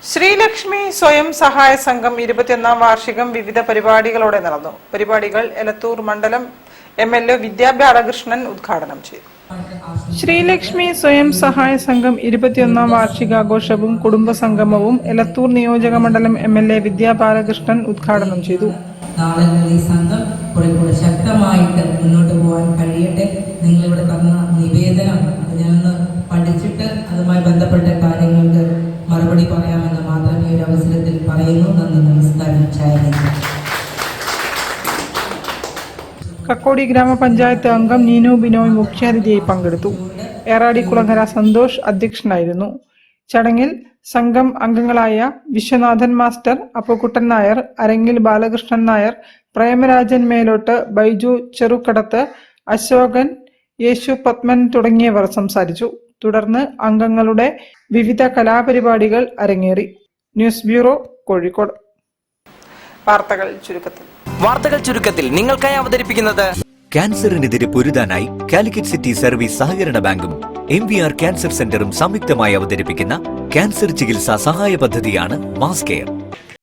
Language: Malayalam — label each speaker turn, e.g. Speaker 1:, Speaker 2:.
Speaker 1: ശ്രീലക്ഷ്മി സ്വയം സഹായ സംഘം 21ാം വാർഷികം വിവിധ പരിപാടികളോടെ നടന്നു. പരിപാടികൾ എലത്തൂർ മണ്ഡലം MLA വിദ്യാ ബാലകൃഷ്ണൻ ഉദ്ഘാടനം ചെയ്തു. ശ്രീലക്ഷ്മി സ്വയം സഹായ സംഘം 21ാം വാർഷികാഘോഷവും കുടുംബസംഗമവും എലത്തൂർ നിയോജക മണ്ഡലം MLA വിദ്യാ ബാലകൃഷ്ണൻ ഉദ്ഘാടനം ചെയ്തു.
Speaker 2: നാളെ സംഘം കുറേക്കൂടെ ശക്തമായിട്ട് മുന്നോട്ട് പോകാൻ കഴിയട്ടെ. നിങ്ങളിവിടെ തന്ന നിവേദനം ഞാനൊന്ന് പഠിച്ചിട്ട് അതുമായി ബന്ധപ്പെട്ട കാര്യങ്ങൾക്ക് മറുപടി പറയാമെന്ന് മാത്രം ഈ ഒരു അവസരത്തിൽ പറയുന്നു. നന്ദി, നമസ്കാരം.
Speaker 1: കക്കോടി ഗ്രാമപഞ്ചായത്ത് അംഗം നീനു ബിനോയ് മുഖ്യാതിഥിയായി പങ്കെടുത്തു. ഏറാടിക്കുളങ്ങര സന്തോഷ് അധ്യക്ഷനായിരുന്നു. ചടങ്ങിൽ സംഘം അംഗങ്ങളായ വിശ്വനാഥൻ മാസ്റ്റർ, അപ്പുക്കുട്ടൻ നായർ, അരങ്ങിൽ ബാലകൃഷ്ണൻ നായർ, പ്രേമരാജൻ മേലോട്ട്, ബൈജു ചെറുക്കടത്ത്, അശോകൻ, യേശു പത്മൻ തുടങ്ങിയവർ സംസാരിച്ചു. തുടർന്ന് അംഗങ്ങളുടെ വിവിധ കലാപരിപാടികൾ അരങ്ങേറി. News bureau, Kozhikode.
Speaker 3: വാർത്തകൾ ചുരുക്കത്തിൽ നിങ്ങൾക്കായി അവതരിപ്പിക്കുന്നത്
Speaker 4: ക്യാൻസറിനെതിരെ പൊരുതാനായി കാലിക്കറ്റ് സിറ്റി സർവീസ് സഹകരണ ബാങ്കും MVR ക്യാൻസർ സെന്ററും സംയുക്തമായി അവതരിപ്പിക്കുന്ന ക്യാൻസർ ചികിത്സാ സഹായ പദ്ധതിയാണ് മാസ് കെയർ.